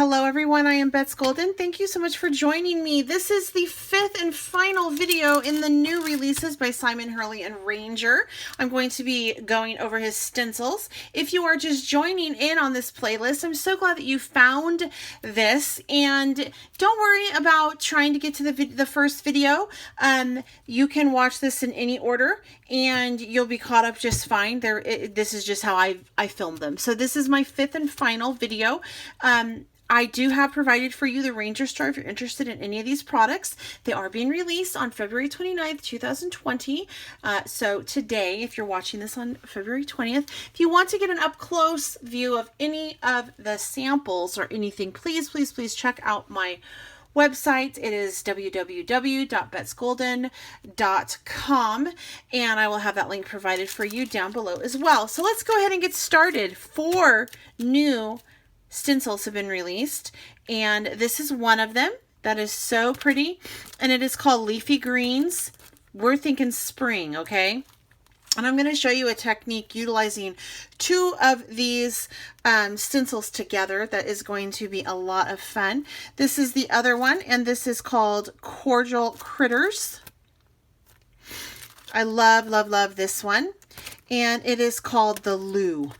Hello everyone, I am Bets Golden. Thank you so much for joining me. This is the fifth and final video in the new releases by Simon, Hurley, and Ranger. I'm going to be going over his stencils. If you are just joining in on this playlist, I'm so glad that you found this, and don't worry about trying to get to the first video. You can watch this in any order and you'll be caught up just fine. This is just how I filmed them. So this is my fifth and final video. I do have provided for you the Ranger store if you're interested in any of these products. They are being released on February 29th, 2020. So today, if you're watching this on February 20th, if you want to get an up-close view of any of the samples or anything, please check out my website. It is www.betsgolden.com, and I will have that link provided for you down below as well. So let's go ahead and get started. 4 new stencils have been released, and this is one of them that is so pretty, and it is called Leafy Greens. We're thinking spring, okay? And I'm going to show you a technique utilizing 2 of these stencils together that is going to be a lot of fun. This is the other one, and this is called Cordial Critters. I love this one, and it is called the Lou.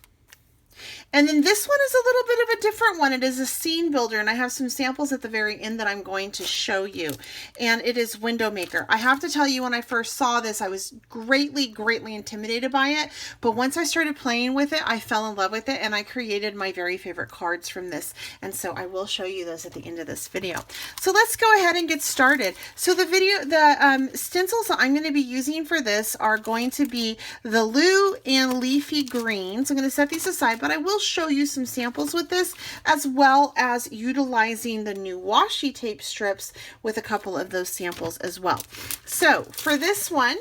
And then this one is a little bit of a different one. It is a scene builder, and I have some samples at the very end that I'm going to show you. And it is Window Maker. I have to tell you, when I first saw this, I was greatly intimidated by it. But once I started playing with it, I fell in love with it, and I created my very favorite cards from this. And so I will show you those at the end of this video. So let's go ahead and get started. So the stencils that I'm going to be using for this are going to be the Lou and Leafy Greens. I'm going to set these aside, but I will show you some samples with this, as well as utilizing the new washi tape strips with a couple of those samples as well. So for this one,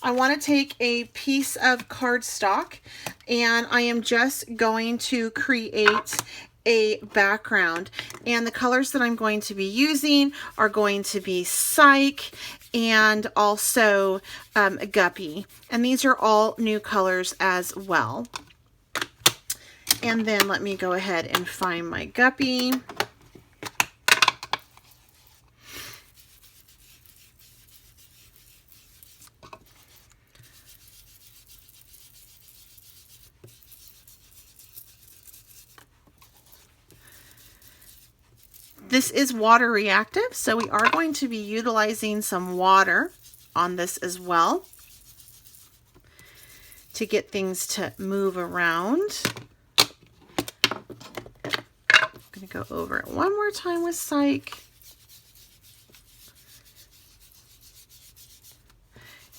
I want to take a piece of cardstock, and I am just going to create a background, and the colors that I'm going to be using are going to be Psych and also Guppy, and these are all new colors as well. And then let me go ahead and find my Guppy. This is water reactive, so we are going to be utilizing some water on this as well to get things to move around. I'm going to go over it one more time with Psych.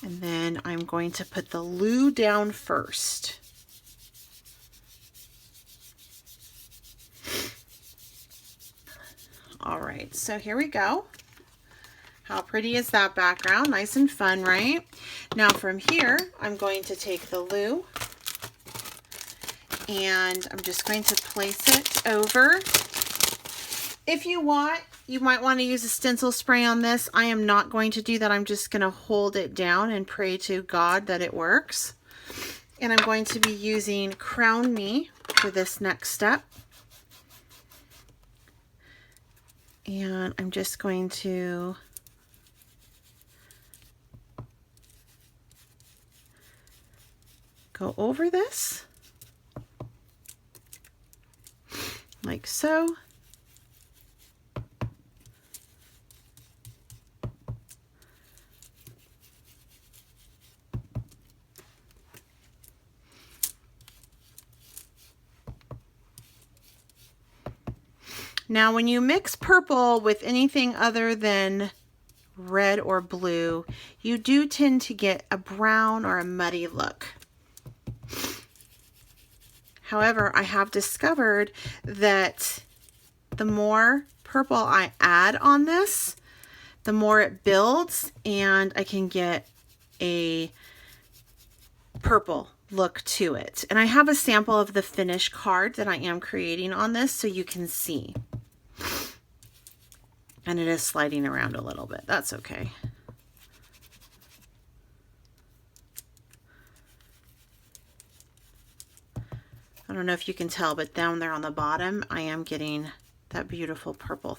And then I'm going to put the Lou down first. All right, so here we go. How pretty is that background? Nice and fun, right? Now from here, I'm going to take the Lou, and I'm just going to place it over. If you want, you might want to use a stencil spray on this. I am not going to do that. I'm just going to hold it down and pray to God that it works. And I'm going to be using Crown Me for this next step. And I'm just going to go over this like so. Now, when you mix purple with anything other than red or blue, you do tend to get a brown or a muddy look. However, I have discovered that the more purple I add on this, the more it builds, and I can get a purple look to it. And I have a sample of the finished card that I am creating on this so you can see. And it is sliding around a little bit. That's okay. I don't know if you can tell, but down there on the bottom, I am getting that beautiful purple.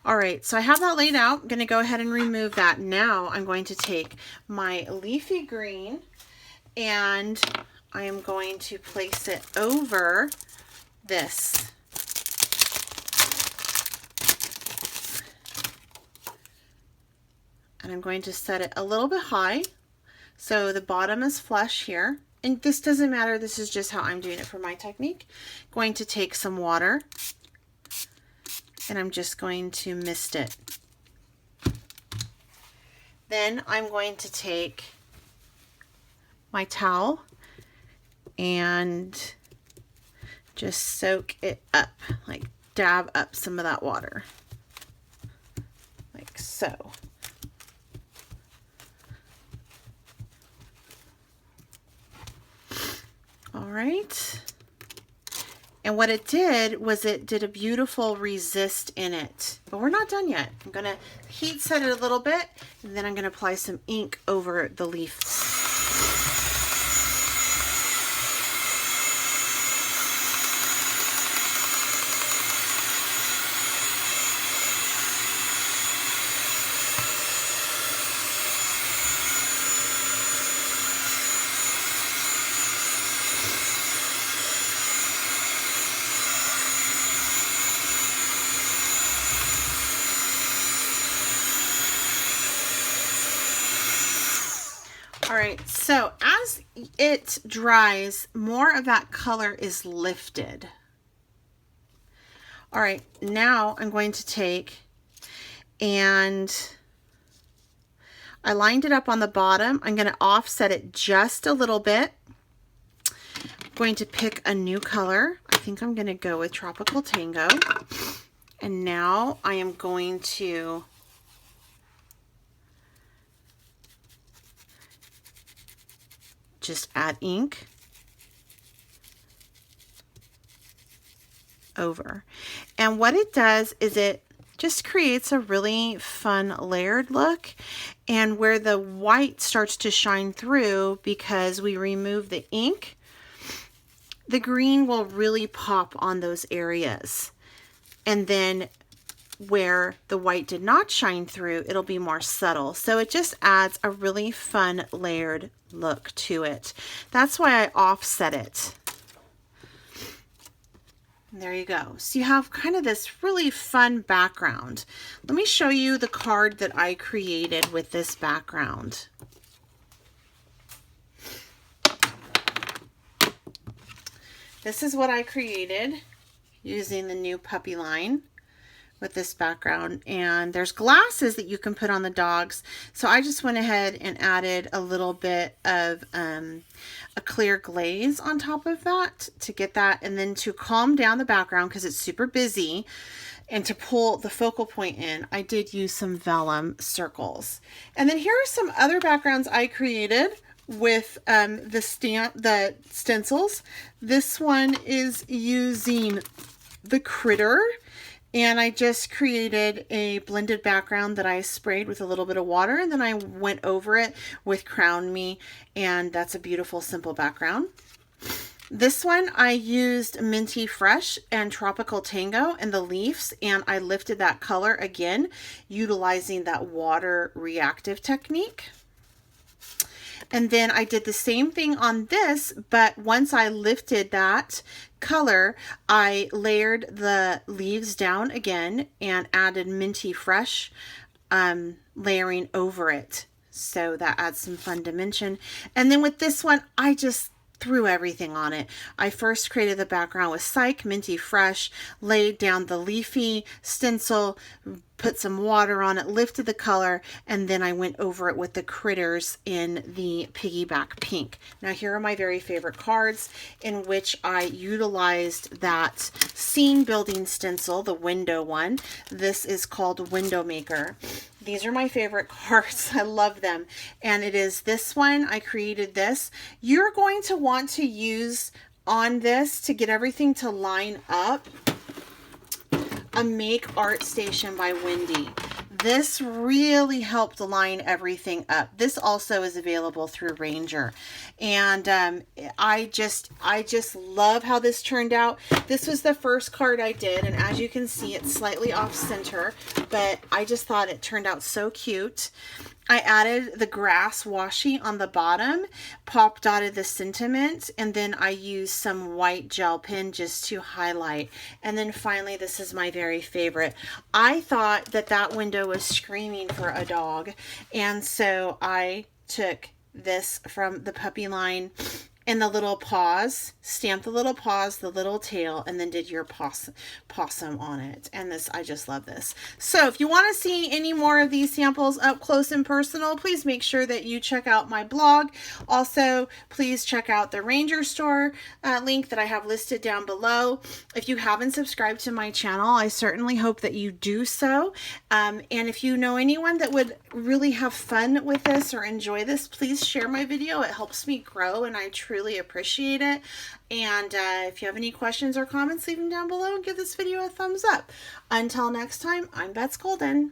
All right, so I have that laid out. I'm going to go ahead and remove that. Now I'm going to take my leafy green and I am going to place it over this. And I'm going to set it a little bit high so the bottom is flush here. And this doesn't matter, this is just how I'm doing it for my technique. Going to take some water and I'm just going to mist it. Then I'm going to take my towel and just soak it up, like dab up some of that water, like so. All right. And what it did was it did a beautiful resist in it. But we're not done yet. I'm going to heat set it a little bit, and then I'm going to apply some ink over the leaf. All right, so as it dries, more of that color is lifted. All right, now I'm going to take and I lined it up on the bottom. I'm going to offset it just a little bit. I'm going to pick a new color. I think I'm going to go with Tropical Tango. And now I am going to just add ink over. And what it does is it just creates a really fun layered look, and where the white starts to shine through because we remove the ink, the green will really pop on those areas. And then where the white did not shine through, it'll be more subtle. So it just adds a really fun layered look to it. That's why I offset it. And there you go. So you have kind of this really fun background. Let me show you the card that I created with this background. This is what I created using the new puppy line with this background, and there's glasses that you can put on the dogs. So I just went ahead and added a little bit of a clear glaze on top of that to get that, and then to calm down the background because it's super busy, and to pull the focal point in, I did use some vellum circles. And then here are some other backgrounds I created with the stencils. This one is using the critter, and I just created a blended background that I sprayed with a little bit of water, and then I went over it with Crown Me, and that's a beautiful, simple background. This one I used Minty Fresh and Tropical Tango and the leaves, and I lifted that color again, utilizing that water reactive technique. And then I did the same thing on this, but once I lifted that color, I layered the leaves down again and added Minty Fresh layering over it. So that adds some fun dimension. And then with this one, I just threw everything on it. I first created the background with Psych, Minty Fresh, laid down the leafy stencil, put some water on it, lifted the color, and then I went over it with the critters in the piggyback pink. Now here are my very favorite cards in which I utilized that scene building stencil, the window one. This is called Window Maker. These are my favorite cards. I love them. And it is this one. I created this. You're going to want to use on this to get everything to line up a Make Art Station by Wendy. this really helped line everything up. This also is available through Ranger. And I just love how this turned out. This was the first card I did, and as you can see, it's slightly off center, but I just thought it turned out so cute. I added the grass washi on the bottom, pop dotted the sentiment, and then I used some white gel pen just to highlight. And then finally, this is my very favorite. I thought that that window was screaming for a dog, and so I took this from the puppy line and the little paws, stamped the little paws, the little tail, and then did your possum on it. And this, I just love this. So if you want to see any more of these samples up close and personal, please make sure that you check out my blog. Also, please check out the Ranger store link that I have listed down below. If you haven't subscribed to my channel, I certainly hope that you do so. And if you know anyone that would really have fun with this or enjoy this, please share my video. It helps me grow, and I truly appreciate it. And if you have any questions or comments, leave them down below and give this video a thumbs up. Until next time, I'm Bets Golden.